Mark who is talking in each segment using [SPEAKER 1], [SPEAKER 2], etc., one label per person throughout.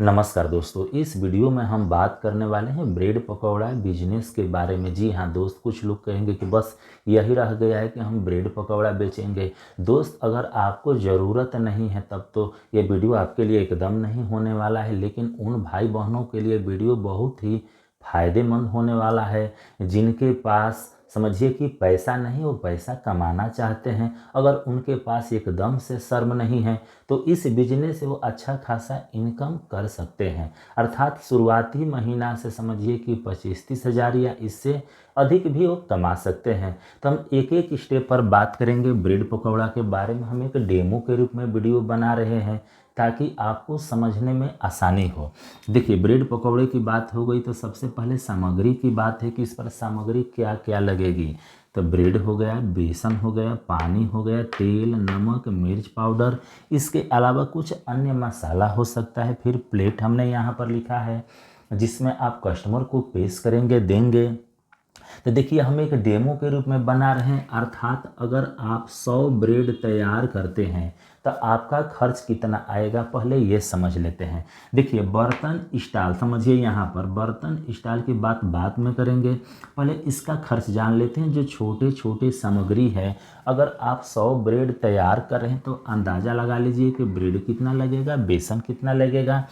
[SPEAKER 1] नमस्कार दोस्तों, इस वीडियो में हम बात करने वाले हैं ब्रेड पकौड़ा बिजनेस के बारे में। जी हाँ दोस्त, कुछ लोग कहेंगे कि बस यही रह गया है कि हम ब्रेड पकौड़ा बेचेंगे। दोस्त, अगर आपको ज़रूरत नहीं है तब तो ये वीडियो आपके लिए एकदम नहीं होने वाला है, लेकिन उन भाई बहनों के लिए वीडियो बहुत ही फ़ायदेमंद होने वाला है जिनके पास समझिए कि पैसा नहीं, वो पैसा कमाना चाहते हैं। अगर उनके पास एकदम से शर्म नहीं है तो इस बिजनेस से वो अच्छा खासा इनकम कर सकते हैं। अर्थात शुरुआती महीना से समझिए कि 25-30 हज़ार या इससे अधिक भी वो कमा सकते हैं। तो हम एक एक स्टेप पर बात करेंगे। ब्रेड पकौड़ा के बारे में हम एक डेमो के रूप में वीडियो बना रहे हैं ताकि आपको समझने में आसानी हो। देखिए, ब्रेड पकौड़े की बात हो गई तो सबसे पहले सामग्री की बात है कि इस पर सामग्री क्या क्या लगेगी। तो ब्रेड हो गया, बेसन हो गया, पानी हो गया, तेल, नमक, मिर्च पाउडर, इसके अलावा कुछ अन्य मसाला हो सकता है। फिर प्लेट हमने यहाँ पर लिखा है जिसमें आप कस्टमर को पेश करेंगे, देंगे। तो देखिए, हम एक डेमो के रूप में बना रहे हैं। अर्थात अगर आप 100 ब्रेड तैयार करते हैं तो आपका खर्च कितना आएगा, पहले ये समझ लेते हैं। देखिए, बर्तन स्टाइल समझिए, यहाँ पर बर्तन स्टाइल की बात बाद में करेंगे, पहले इसका खर्च जान लेते हैं। जो छोटे छोटे सामग्री है, अगर आप 100 ब्रेड तैयार कर रहे हैं तो अंदाज़ा लगा लीजिए कि ब्रेड कितना लगेगा, बेसन कितना लगेगा,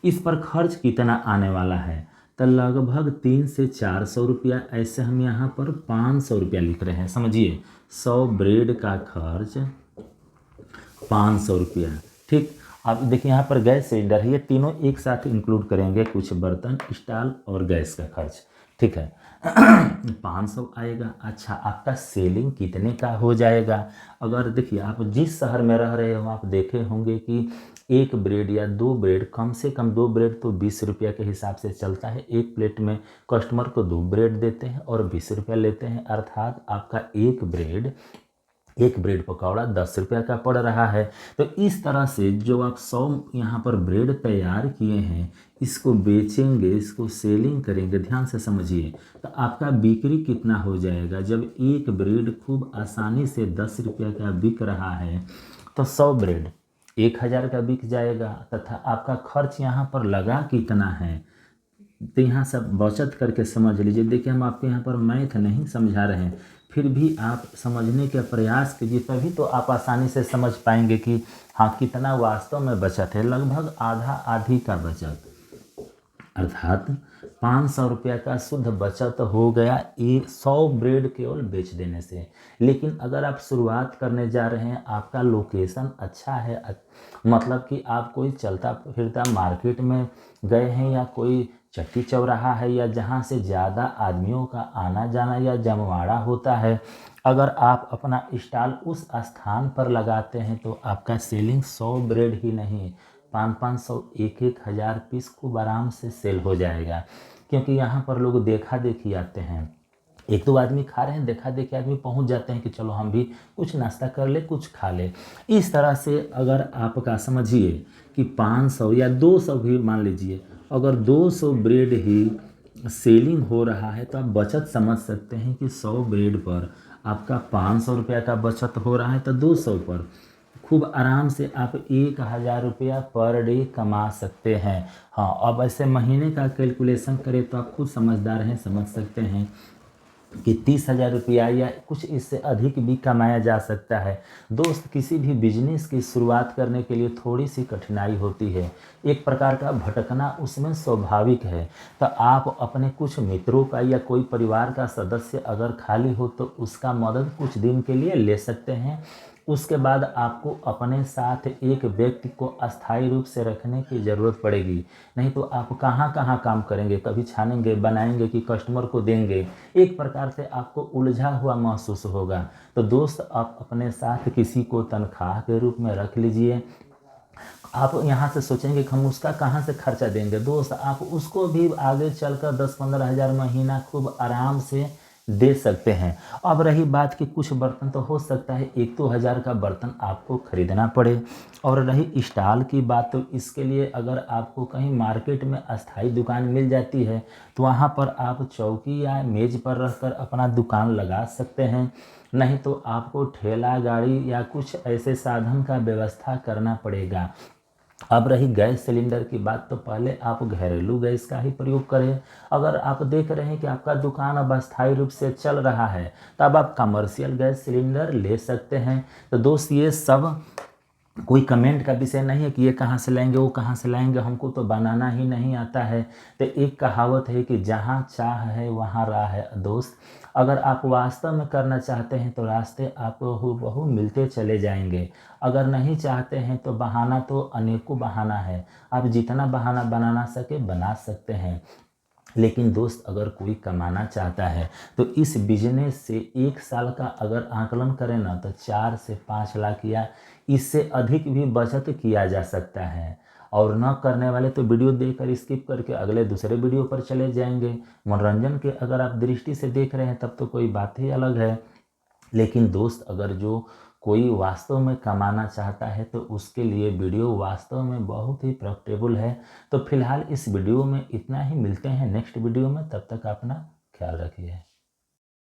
[SPEAKER 1] इस पर खर्च कितना आने वाला है। तो लगभग 300 से 400 रुपया, ऐसे हम यहाँ पर 500 रुपया लिख रहे हैं। समझिए, 100 ब्रेड का खर्च 500 रुपया। ठीक, अब देखिए यहाँ पर गैस सिलेंडर है, ये तीनों एक साथ इंक्लूड करेंगे, कुछ बर्तन, स्टॉल और गैस का खर्च। ठीक है 500 आएगा। अच्छा, आपका सेलिंग कितने का हो जाएगा? अगर देखिए, आप जिस शहर में रह रहे हो आप देखे होंगे कि एक ब्रेड या दो ब्रेड, कम से कम दो ब्रेड तो 20 रुपया के हिसाब से चलता है। एक प्लेट में कस्टमर को दो ब्रेड देते हैं और 20 रुपया लेते हैं। अर्थात आपका एक ब्रेड पकौड़ा 10 रुपया का पड़ रहा है। तो इस तरह से जो आप 100 यहाँ पर ब्रेड तैयार किए हैं, इसको बेचेंगे, इसको सेलिंग करेंगे, ध्यान से समझिए, तो आपका बिक्री कितना हो जाएगा। जब एक ब्रेड खूब आसानी से 10 रुपया का बिक रहा है तो 100 ब्रेड 1000 का बिक जाएगा। तथा आपका खर्च यहाँ पर लगा कितना है, तो यहाँ सब बचत करके समझ लीजिए। देखिए, हम आपको यहाँ पर मैथ नहीं समझा रहे हैं, फिर भी आप समझने का प्रयास कीजिए, तभी तो आप आसानी से समझ पाएंगे कि हाँ कितना वास्तव में बचत है। लगभग आधा आधी का बचत, अर्थात 500 रुपया का शुद्ध बचत हो गया 100 ब्रेड केवल बेच देने से। लेकिन अगर आप शुरुआत करने जा रहे हैं, आपका लोकेशन अच्छा है, मतलब कि आप कोई चलता फिरता मार्केट में गए हैं या कोई चट्टी चौराहा है या जहाँ से ज़्यादा आदमियों का आना जाना या जमवाड़ा होता है, अगर आप अपना स्टॉल उस स्थान पर लगाते हैं तो आपका सेलिंग 100 ब्रेड ही नहीं, 500 एक हज़ार पीस खूब आराम से सेल हो जाएगा। क्योंकि यहाँ पर लोग देखा देखी आते हैं, एक दो आदमी खा रहे हैं, देखा देखी आदमी पहुँच जाते हैं कि चलो हम भी कुछ नाश्ता कर ले, कुछ खा ले। इस तरह से अगर आपका समझिए कि 500 या 200 भी मान लीजिए, अगर 200 ब्रेड ही सेलिंग हो रहा है तो आप बचत समझ सकते हैं कि 100 ब्रेड पर आपका 500 रुपया का बचत हो रहा है, तो 200 पर खूब आराम से आप 1000 रुपया पर डे कमा सकते हैं। हाँ, अब ऐसे महीने का कैलकुलेशन करें तो आप खुद समझदार हैं, समझ सकते हैं कि 30,000 रुपया या कुछ इससे अधिक भी कमाया जा सकता है। दोस्त, किसी भी बिजनेस की शुरुआत करने के लिए थोड़ी सी कठिनाई होती है, एक प्रकार का भटकना उसमें स्वाभाविक है। तो आप अपने कुछ मित्रों का या कोई परिवार का सदस्य अगर खाली हो तो उसका मदद कुछ दिन के लिए ले सकते हैं। उसके बाद आपको अपने साथ एक व्यक्ति को अस्थायी रूप से रखने की ज़रूरत पड़ेगी, नहीं तो आप कहाँ कहाँ काम करेंगे, कभी छानेंगे, बनाएंगे कि कस्टमर को देंगे, एक प्रकार से आपको उलझा हुआ महसूस होगा। तो दोस्त, आप अपने साथ किसी को तनख्वाह के रूप में रख लीजिए। आप यहाँ से सोचेंगे कि हम उसका कहाँ से खर्चा देंगे। दोस्त, आप उसको भी आगे चलकर 10-15 हज़ार महीना खूब आराम से दे सकते हैं। अब रही बात कि कुछ बर्तन तो हो सकता है 1-2 हज़ार का बर्तन आपको खरीदना पड़े, और रही स्टॉल की बात तो इसके लिए अगर आपको कहीं मार्केट में अस्थाई दुकान मिल जाती है तो वहाँ पर आप चौकी या मेज़ पर रखकर अपना दुकान लगा सकते हैं। नहीं तो आपको ठेला गाड़ी या कुछ ऐसे साधन का व्यवस्था करना पड़ेगा। अब रही गैस सिलेंडर की बात, तो पहले आप घरेलू गैस का ही प्रयोग करें। अगर आप देख रहे हैं कि आपका दुकान अब अस्थायी रूप से चल रहा है, तब आप कमर्शियल गैस सिलेंडर ले सकते हैं। तो दोस्त ये सब कोई कमेंट का विषय नहीं है कि ये कहाँ से लाएंगे, वो कहाँ से लाएंगे, हमको तो बनाना ही नहीं आता है। तो एक कहावत है कि जहाँ चाह है वहाँ राह है। दोस्त अगर आप वास्तव में करना चाहते हैं तो रास्ते आपको हूबहू मिलते चले जाएंगे। अगर नहीं चाहते हैं तो बहाना तो अनेकों बहाना है, आप जितना बहाना बनाना सके बना सकते हैं। लेकिन दोस्त अगर कोई कमाना चाहता है तो इस बिजनेस से 1 साल का अगर आकलन करें ना, तो 4 से 5 लाख या इससे अधिक भी बचत किया जा सकता है। और न करने वाले तो वीडियो देखकर स्किप करके अगले दूसरे वीडियो पर चले जाएंगे। मनोरंजन के अगर आप दृष्टि से देख रहे हैं तब तो कोई बात ही अलग है। लेकिन दोस्त अगर जो कोई वास्तव में कमाना चाहता है तो उसके लिए वीडियो वास्तव में बहुत ही प्रॉफिटेबल है। तो फिलहाल इस वीडियो में इतना ही, मिलते हैं नेक्स्ट वीडियो में, तब तक अपना ख्याल रखिए।